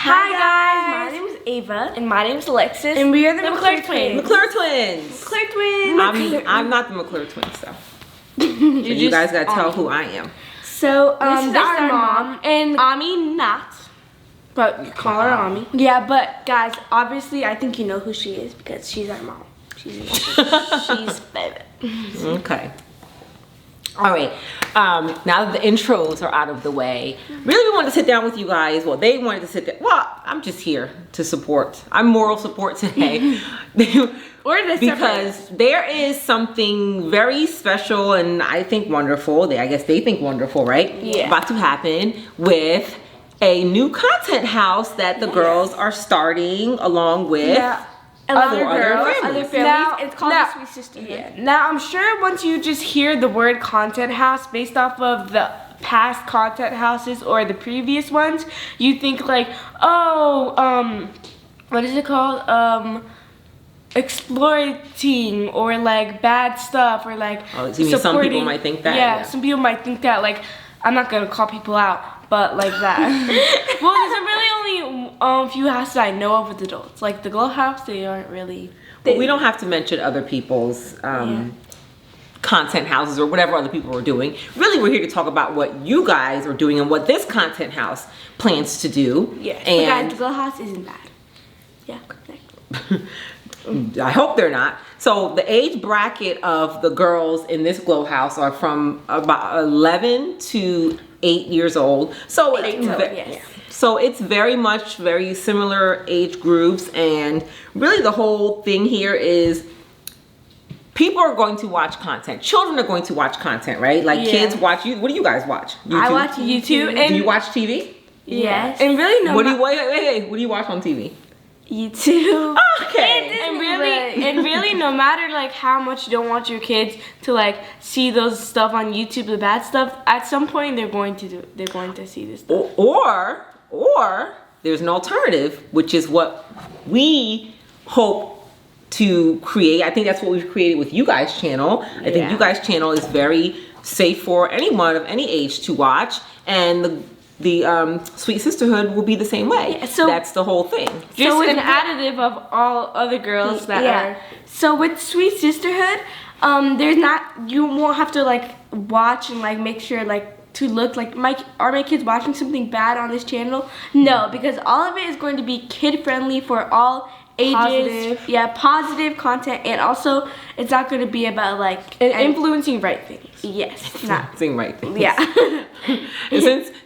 Hi guys, my name is Ava. And my name is Alexis. And we are the McClures twins. McClure twins. McClure twins. I'm not the McClure twins though. So you guys gotta tell who I am. So this is our mom. And Ami not. but Call her Ami. yeah, but guys, obviously I think you know who she is because she's our mom. She's baby. Okay. All right. Now that the intros are out of the way, really we wanted to sit down with you guys. Well, they wanted to sit down. Well, I'm just here to support. I'm moral support today. Because there is something very special and I think wonderful. I guess they think wonderful, right? Yeah. About to happen with a new content house that the girls are starting along with. Yeah. Other families. Now, it's called the Sweet Sisterhood. Yeah. Now I'm sure once you just hear the word content house based off of the past content houses or the previous ones, you think like, oh, what is it called? Exploiting or like bad stuff or like some people might think that. Yeah, some people might think that. Like, I'm not gonna call people out, but like that. Well, there's really only a few houses I know of with adults. Like the Glow House, they aren't really. But we don't have to mention other people's content houses or whatever other people are doing. Really, we're here to talk about what you guys are doing and what this content house plans to do. Yeah, and but guys, the Glow House isn't bad. Yeah, exactly. I hope they're not. So the age bracket of the girls in this Glow House are from about 11 to 8 years old. So So it's very similar age groups, and really the whole thing here is people are going to watch content. Children are going to watch content, right? Like kids watch you. What do you guys watch? YouTube? I watch YouTube. Do you watch TV? Yes. And really, no. What do you wait? What do you watch on TV? YouTube. Okay. And really, no matter like how much you don't want your kids to like see those stuff on YouTube, the bad stuff, at some point they're going to see this stuff. Or there's an alternative, which is what we hope to create. I think that's what we've created with you guys' channel. I think you guys' channel is very safe for anyone of any age to watch, and the Sweet Sisterhood will be the same way. Yeah, so that's the whole thing. Just an additive of all other girls that are. So with Sweet Sisterhood, you won't have to like watch and like make sure like to look like are my kids watching something bad on this channel? No, because all of it is going to be kid friendly for all ages. Positive content, and also it's not going to be about like influencing right things. Yes, influencing right things. Yeah.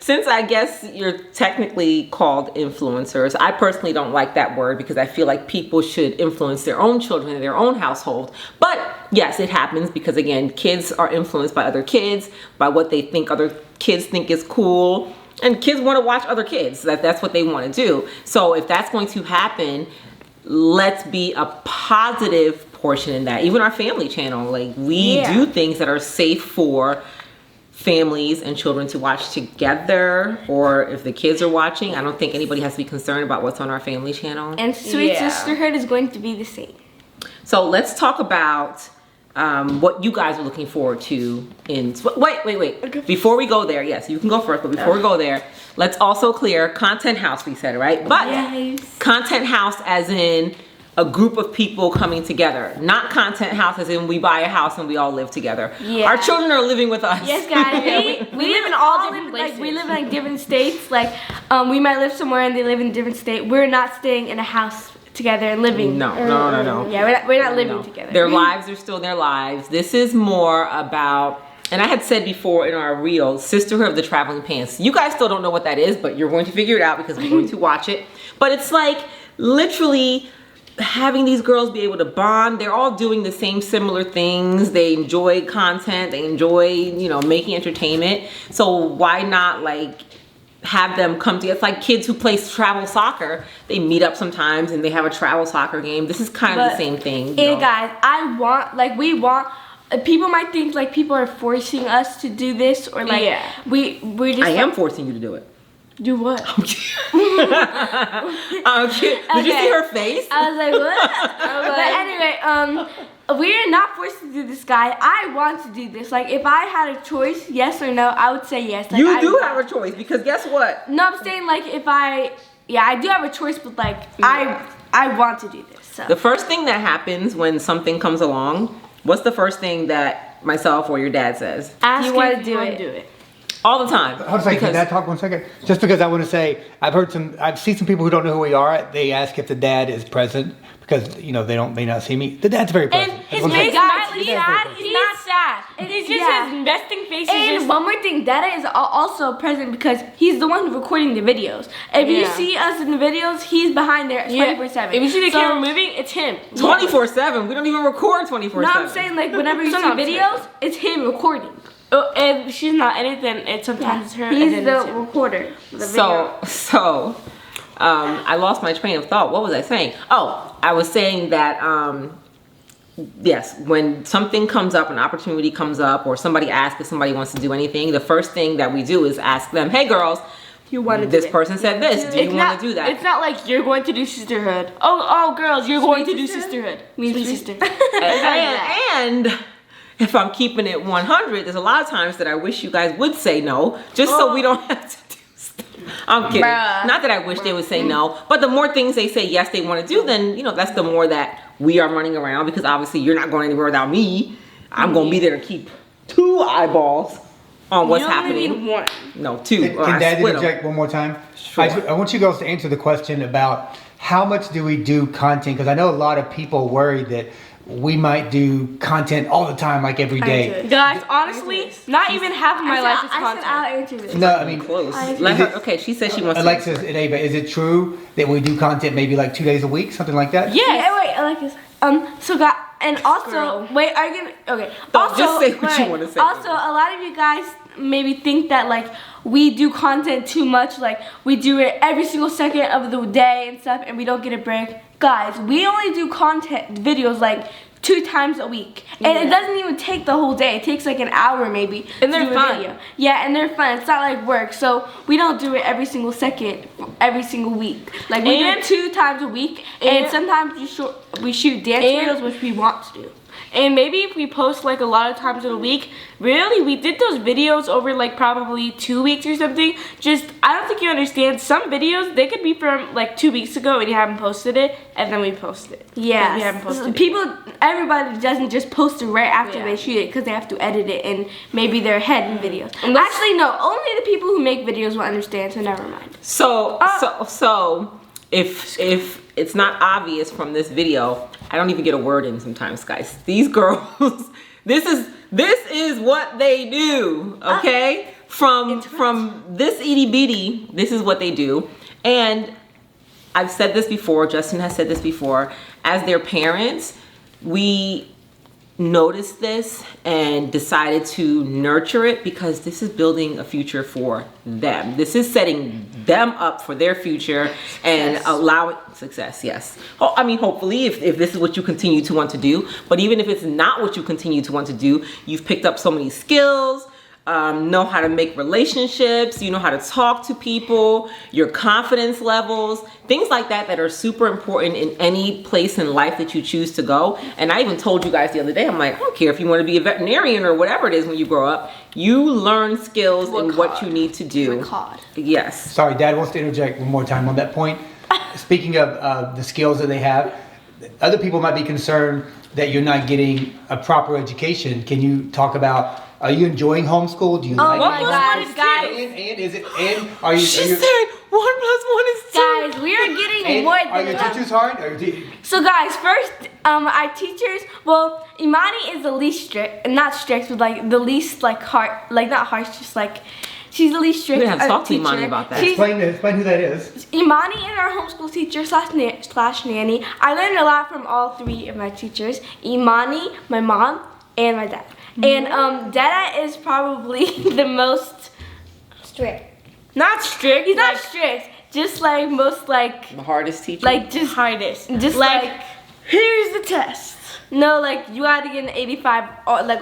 Since I guess you're technically called influencers, I personally don't like that word because I feel like people should influence their own children in their own household. But yes, it happens because again, kids are influenced by other kids, by what they think other kids think is cool, and kids want to watch other kids. That's what they want to do. So if that's going to happen, let's be a positive portion in that. Even our family channel, like we do things that are safe for families and children to watch together, or if the kids are watching, I don't think anybody has to be concerned about what's on our family channel. And Sweet Sisterhood is going to be the same. So let's talk about what you guys are looking forward to in wait Okay. Before we go there, yes, you can go first, but before we go there, let's also clear content house, we said, right? But content house as in a group of people coming together, not content house as in we buy a house and we all live together. Our children are living with us. Yes, guys. we live in all different places. Like, we live in like different states. Like we might live somewhere and they live in a different state. We're not staying in a house together and living. No. Yeah, we're not living together. Their lives are still their lives. This is more about, and I had said before in our reel, Sisterhood of the Traveling Pants. You guys still don't know what that is, but you're going to figure it out because we're going to watch it. But it's like literally having these girls be able to bond. They're all doing the same similar things. They enjoy content. They enjoy, making entertainment. So why not like have them come together? It's like kids who play travel soccer. They meet up sometimes and they have a travel soccer game. This is kind of the same thing. Hey guys, people might think like people are forcing us to do this, or like we're just. I am forcing you to do it. Do what? I'm kidding. I'm kidding. Did you see her face? I was like, what? But anyway, we're not forced to do this, guy. I want to do this. Like, if I had a choice, yes or no, I would say yes. Like, you do have a choice because guess what? No, I'm saying like if I yeah, I do have a choice, but like I want to do this. So. The first thing that happens when something comes along, what's the first thing that myself or your dad says? Ask You if wanna you do wanna it. do it. All the time. Hold on a second, can Dad talk 1 second? Just because I want to say, I've seen some people who don't know who we are. They ask if the dad is present because you know they may not see me. The dad's very present. And his Everyone's face like, not sad. He's not sad. He's just Yeah. his resting face is And just. one more thing, Dada is also present because he's the one recording the videos. If you Yeah. see us in the videos, he's behind there 24/7. If you see the So- camera moving, it's him. 24/7. We don't even record 24/7. No, I'm saying like whenever you see Sometimes. videos, it's him recording. Oh, and she's not in it, then sometimes it's her. He's and then the it's him. recorder. For the video. So, I lost my train of thought. What was I saying? Oh, I was saying that, yes, when something comes up, an opportunity comes up, or somebody asks if somebody wants to do anything, the first thing that we do is ask them, hey girls, You want to do this it. person said this. Do you want to do that? It's not like you're going to do sisterhood. Oh, girls, you're going to do sisterhood? sisterhood. Sweet sister. And if I'm keeping it 100, there's a lot of times that I wish you guys would say no, just so we don't have to do stuff. I'm kidding. Bruh. Not that I wish they would say no, but the more things they say yes they want to do, then, you know, that's the more that we are running around, because obviously you're not going anywhere without me. I'm going to be there to keep 2 eyeballs on what's You only happening. need 1. No, 2. Can I Dad split 'em. interject one more time? Sure. I want you girls to answer the question about how much do we do content? Because I know a lot of people worry that we might do content all the time, like every day. Guys, honestly, not even half of my life is I said content. I'll answer this. No, I mean, Close. I- Let Is her, it- okay, she said she wants Alexis to. and Ava, is it true that we do content maybe like 2 days a week, something like that? Yes. Yeah, wait, I like this. So God, and also, Girl. wait, are you gonna? Okay. Don't Also, just say what you wait, wanna say. Also, a lot of you guys maybe think that like we do content too much, like we do it every single second of the day and stuff, and we don't get a break. Guys, we only do content videos like 2 times a week, and it doesn't even take the whole day. It takes like an hour maybe. And to they're do a fun. video. Yeah, and they're fun. It's not like work, so we don't do it every single second, every single week. Like we do And- it 2 times a week, and and- sometimes we shoot dance and- videos, which we want to do. And maybe if we post like a lot of times in a week, really, we did those videos over like probably 2 weeks or something. Just, I don't think you understand. Some videos, they could be from like 2 weeks ago and you haven't posted it, and then we posted it. Yeah, We haven't posted it. people, everybody doesn't just post it right after Yeah. they shoot it because they have to edit it and maybe they're ahead in videos. Actually, no, only the people who make videos will understand. So never mind. So if it's not obvious from this video, I don't even get a word in sometimes, guys. These girls, this is what they do, okay? From this itty bitty, this is what they do. And I've said this before, Justin has said this before, as their parents, we noticed this and decided to nurture it because this is building a future for them. This is setting them up for their future and allowing success. Yes. Oh, I mean, hopefully if this is what you continue to want to do, but even if it's not what you continue to want to do, you've picked up so many skills, know how to make relationships, you know how to talk to people, your confidence levels, things like that that are super important in any place in life that you choose to go. And I even told you guys the other day, I'm like, I don't care if you want to be a veterinarian or whatever it is when you grow up, you learn skills in what you need to do. Yes. Sorry, Dad wants to interject one more time on that point. Speaking of the skills that they have, other people might be concerned that you're not getting a proper education. Can you talk about, are you enjoying homeschool? Do you like my it? God, guys. And is it, and are you, She are you, said 1 + 1 is 2. Guys, we are getting and more are your than teachers hard? Or So guys, first, our teachers, well, Imani is the least strict, not strict, but like the least like hard, like not harsh, just like, she's the least strict. We're gonna have to talk to teacher. Imani about that. She's- explain who that is. Imani is our homeschool teacher slash nanny. I learned a lot from all 3 of my teachers, Imani, my mom, and my dad. And Dada is probably the most strict. Not strict. He's not strict, just like most like The hardest teacher. like just hardest. just like here's the test. No, like you gotta get an 85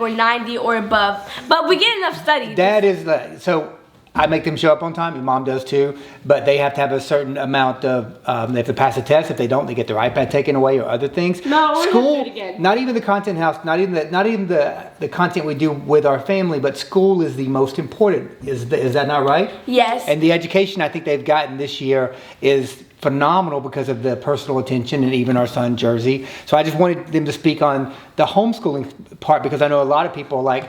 or 90 or above. But we get enough study. Dad is like, so I make them show up on time. Your mom does too. But they have to have a certain amount of, they have to pass a test. If they don't, they get their iPad taken away or other things. No, we're school, gonna do it again. not even the content house, not even the content we do with our family, but school is the most important. Is that not right? Yes. And the education I think they've gotten this year is phenomenal because of the personal attention and even our son Jersey. So I just wanted them to speak on the homeschooling part because I know a lot of people are like,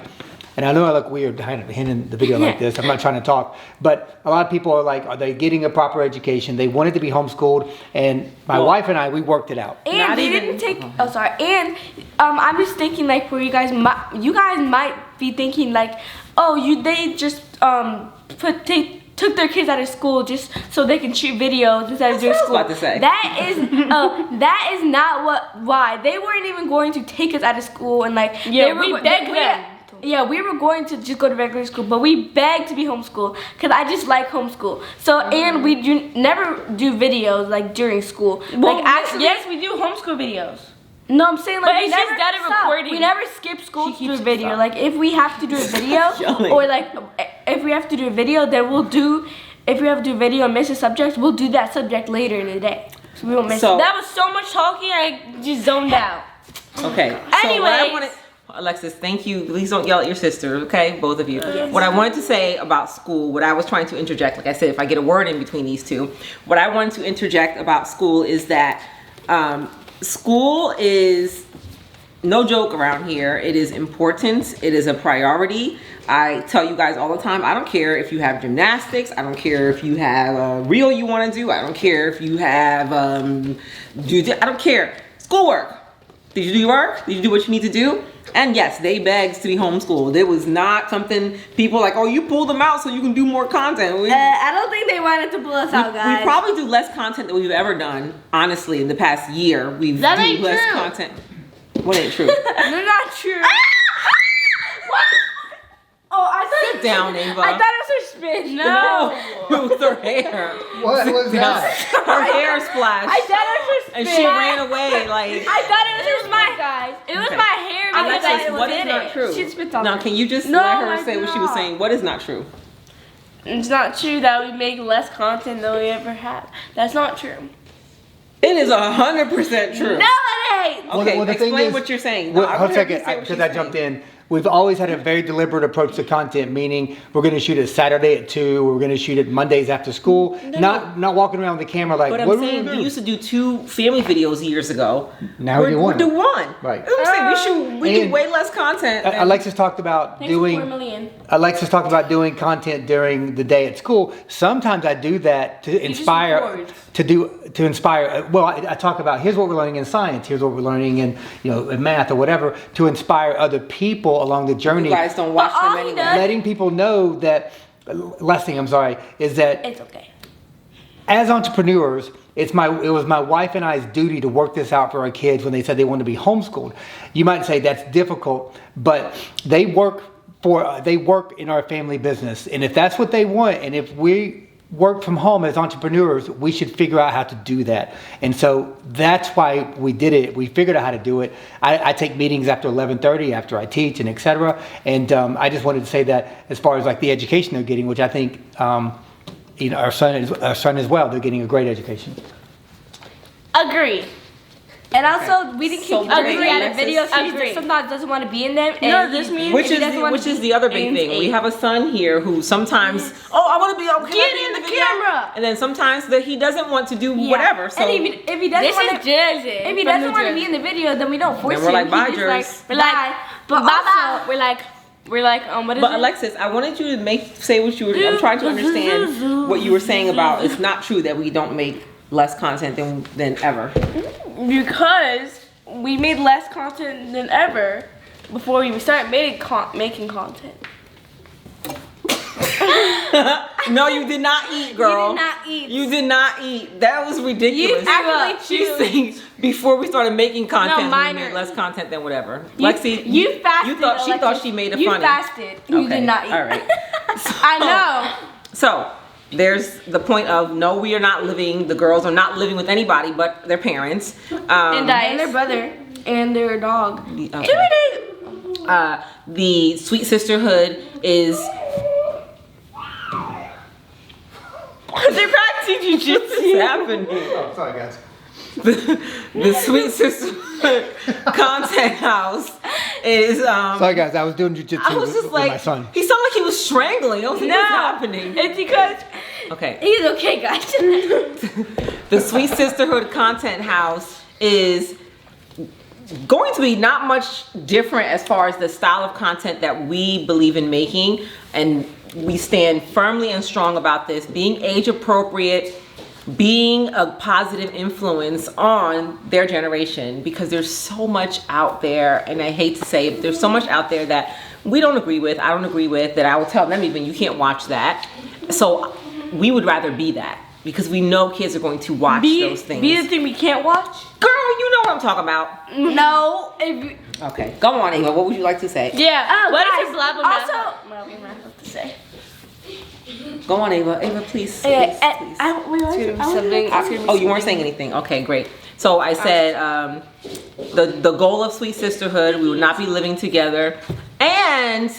and I know I look weird in the video like this. I'm not trying to talk, but a lot of people are like, are they getting a proper education? They wanted to be homeschooled, and my wife and I, we worked it out. And they didn't take. Oh, sorry. And I'm just thinking like for you guys might be thinking like, oh, they just took their kids out of school just so they can shoot videos instead of doing school. That's what I was about to say. That is not why they weren't even going to take us out of school and like we begged them. Yeah, we were going to just go to regular school, but we begged to be homeschooled because I just like homeschool. So and we never do videos like during school. Well, like actually, yes, we do homeschool videos. no, I'm saying like But we it's never just data stop. recording. We never skip school to do a video. stop. Like if we have to do a video, or like if we have to do a video, then we'll do. If we have to do a video and miss a subject, we'll do that subject later in the day. So we won't miss. So- it. That was so much talking, I just zoned out. Okay. So what I Anyways. wanted, Alexis, thank you. Please don't yell at your sister, okay? Both of you. What I wanted to say about school, what I was trying to interject, like I said, if I get a word in between these two, what I wanted to interject about school is that school is no joke around here. It is important. It is a priority. I tell you guys all the time, I don't care if you have gymnastics. I don't care if you have a reel you want to do. I don't care if you have, I don't care. Schoolwork. Did you do your work? Did you do what you need to do? And yes, they begged to be homeschooled. It was not something people like, oh, you pulled them out so you can do more content. I don't think they wanted to pull us out, guys. We probably do less content than we've ever done, honestly, in the past year. We've That do ain't less true. content. What ain't true? They're not true. Oh, I thought Sit down, Ava. I thought it was her spin. No, it was her hair. What was that? Her hair splashed. I thought it was her spin. And she ran away like. I thought it was my guys. It was my hair because Alexis, I was what is in not it. true? She spits on Now, it. can you just No, let her I say do what she was not. saying? What is not true? It's not true that we make less content than we ever have. That's not true. It is 100% true. No, it ain't. Okay, Well, the thing explain is- what you're saying. Well, No, I hold wanna a second, hear you say what because she's I jumped saying. in. We've always had a very deliberate approach to content, meaning we're going to shoot it Saturday at 2. We're going to shoot it Mondays after school. Not walking around with the camera like, But I'm what saying do we we used to do 2 family videos years ago. Now we do one. We do one. Right. I'm saying we do And- way less content. than- Alexis talked about Thanks for 4 doing. million. Alexis talked about doing content during the day at school. Sometimes I do that to inspire. record. To inspire. Well, I talk about here's what we're learning in science. Here's what we're learning in in math or whatever to inspire other people along the journey. You guys don't watch But all them he anyway. does- Letting people know that. Last thing, I'm sorry, is that It's okay. as entrepreneurs, it was my wife and I's duty to work this out for our kids when they said they wanted to be homeschooled. You might say that's difficult, but they work in our family business, and if that's what they want, and if we work from home as entrepreneurs, we should figure out how to do that. And so that's why we did it. We figured out how to do it. I take meetings after 11:30, after I teach, and etc. And I just wanted to say that as far as like the education they're getting, which I think our son as well, they're getting a great education. Agree. And also, we didn't So keep great, Adriana Alexis. videos. She Agree. sometimes doesn't want to be in them. No, and this means- Which he doesn't want is to the other big in thing. We eight. have a son here who sometimes, I want to be okay. Get in the camera. And then sometimes that he doesn't want to do Yeah. whatever. So and if he doesn't This want is to, Jersey. if he doesn't want to be in the video, then we don't force Then we're him. like, bye, He just like, Jers. We're like, bye. But bye also, bye. We're like, what is But it? Alexis, I wanted you to say what you were. I'm trying to understand what you were saying about. It's not true that we don't make less content than ever. Because we made less content than ever before we started making content. No, you did not eat, girl. You did not eat. You did not eat. That was ridiculous. You actually She's chewed. saying before we started making content, we mine made are- less content than whatever. You- Lexi, you fasted. You thought she Alexis. thought she made it you funny. You fasted. You Okay, did not eat. All right. I know. So there's the point of no, we are not living. The girls are not living with anybody but their parents. And And their brother and their dog. Okay. The sweet sisterhood is They're practicing What's jujitsu. happening? Oh, sorry, guys. The Sweet Sisterhood Content House is Sorry, guys. I was doing jujitsu I was just with like, my son. he sounded like he was strangling. I was like, what's happening? It's because Okay. He's okay, guys. The Sweet Sisterhood Content House is going to be not much different as far as the style of content that we believe in making, and we stand firmly and strong about this being age appropriate, being a positive influence on their generation, because there's so much out there, and I hate to say it, there's so much out there that we don't agree with, I don't agree with, that I will tell them even you can't watch that. So we would rather be that, because we know kids are going to watch those things. Be the thing we can't watch. Girl, you know what I'm talking about. No. If, Okay, go on, Ava. What would you like to say? Yeah. oh, What guys, is this lab also, to say? Go on, Ava. Ava, please. Okay, please, please. Oh, you weren't saying anything. Okay, great. So I said the goal of Sweet Sisterhood, we would not be living together. And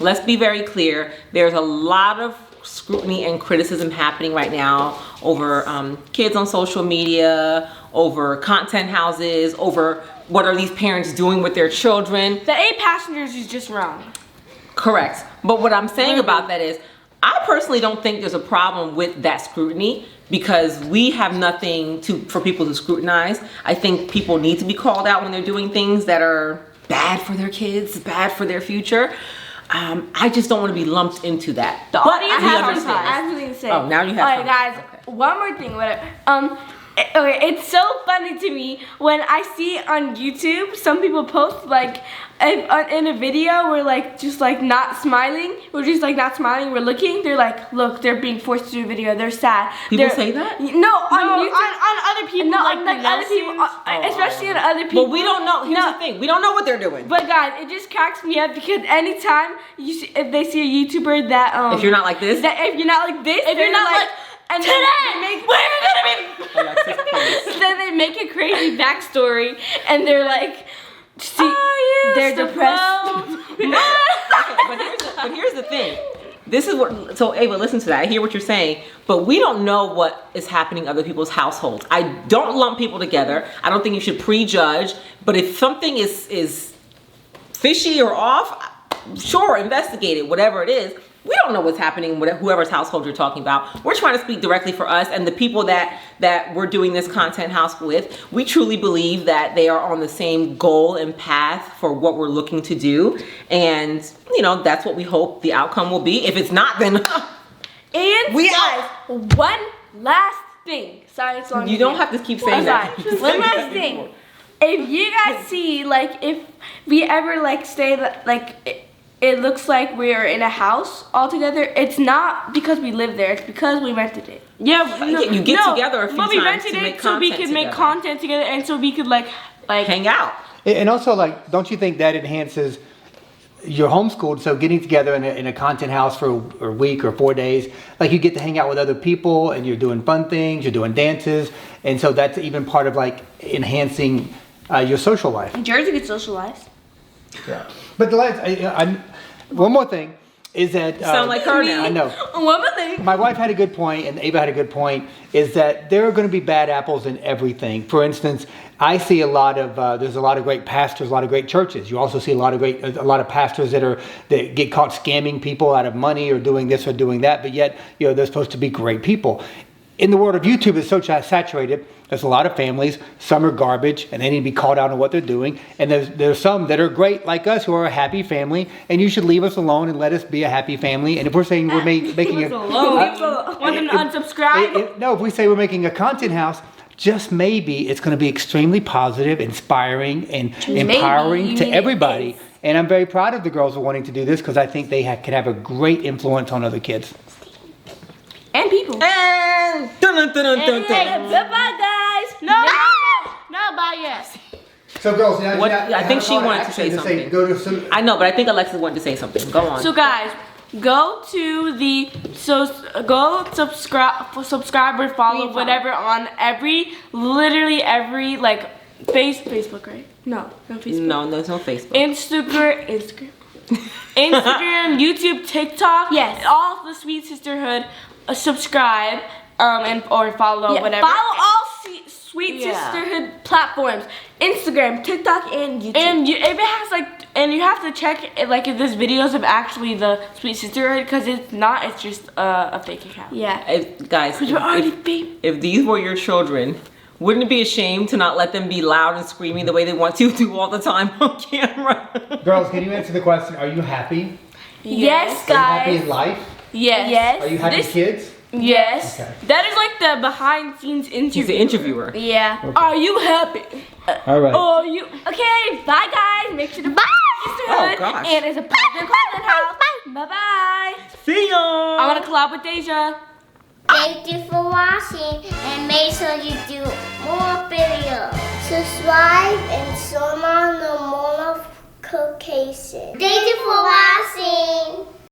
let's be very clear, there's a lot of scrutiny and criticism happening right now over kids on social media, over content houses, over what are these parents doing with their children. The 8 passengers is just wrong. Correct. But what I'm saying about that is, I personally don't think there's a problem with that scrutiny, because we have nothing for people to scrutinize. I think people need to be called out when they're doing things that are bad for their kids, bad for their future. I just don't want to be lumped into that. The But audience we has understand. I have something to say. Oh, now you have Alright, something. guys. Okay. One more thing. Whatever. Okay, it's so funny to me when I see on YouTube some people post like in a video we're like just like not smiling. We're just like not smiling. We're looking. They're like, look, they're being forced to do a video. They're sad. People They're, say that? No, on YouTube. on other people, No, like on the like other people, Nelsons. especially on other people. But we don't know. Here's No. the thing. We don't know what they're doing. But guys, it just cracks me up because anytime you see, if they see a YouTuber that If you're not like this. if you're not like this, If you're not like, and today, then they make, we're gonna be. Alexis, please. then they make a crazy backstory and they're like, see, they're depressed. Okay, but here's the thing. This is what, so Ava, listen to that. I hear what you're saying, but we don't know what is happening in other people's households. I don't lump people together. I don't think you should prejudge, but if something is fishy or off, sure, investigate it, whatever it is. We don't know what's happening with whoever's household you're talking about. We're trying to speak directly for us and the people that we're doing this content house with. We truly believe that they are on the same goal and path for what we're looking to do. And, you know, that's what we hope the outcome will be. If it's not, then And We guys, one last thing. Sorry, it's long. you don't have to keep saying that. Sorry. One last thing. If you guys see, like, if we ever like stay, like. It looks like we are in a house all together. It's not because we live there. It's because we rented it. Yeah, You get together a few but we times rented to make it so we content could make together. content together, and so we could like Hang out. And also, like, don't you think that enhances your homeschooled? So getting together in a content house for a week or 4 days, like you get to hang out with other people and you're doing fun things, you're doing dances. And so that's even part of like enhancing your social life. Jersey gets socialized. Yeah. But the last, one more thing is that Sound like her now. I know. One more thing. My wife had a good point, and Ava had a good point, is that there are going to be bad apples in everything. For instance, I see a lot of, there's a lot of great pastors, a lot of great churches. You also see a lot of pastors that get caught scamming people out of money or doing this or doing that, but yet, you know, they're supposed to be great people. In the world of YouTube, it's so saturated. There's a lot of families. Some are garbage, and they need to be called out on what they're doing. And there's some that are great, like us, who are a happy family. And you should leave us alone and let us be a happy family. And if we're saying we're making a want them to unsubscribe. no, if we say we're making a content house, just maybe it's going to be extremely positive, inspiring, and empowering to everybody. And I'm very proud of the girls who are wanting to do this because I think they can have a great influence on other kids. And people. And Goodbye, guys. No, bye, yes. So, girls, I think she wanted to say something. Go to some. I know, but I think Alexis wanted to say something. Go on. So guys, go to the go subscribe or follow whatever on literally every like Facebook, right? No, no Facebook. No, there's no Facebook. Instagram, YouTube, TikTok. Yes. All of the Sweet Sisterhood. subscribe and or follow whatever. Follow all Sweet Yeah. Sisterhood platforms: Instagram, TikTok, and YouTube. And if it has and you have to check like if there's videos of actually the Sweet Sisterhood, because it's not. It's just a fake account. Yeah. Guys, You're already famous. if these were your children, wouldn't it be a shame to not let them be loud and screaming the way they want to do all the time on camera? Girls, can you answer the question? Are you happy? Yes, Are you happy guys. in life? Yes. Yes. Are you happy kids? Yes. Okay. That is like the behind scenes interview. She's the interviewer. Yeah. Are you happy? All right. Are you? Okay, bye guys. Make sure to buy Sisterhood. Oh, gosh. And it's a positive content house. Bye bye. See y'all. I'm gonna collab with Deja. Thank you for watching and make sure you do more videos. Subscribe and turn on the notification. Thank you for watching.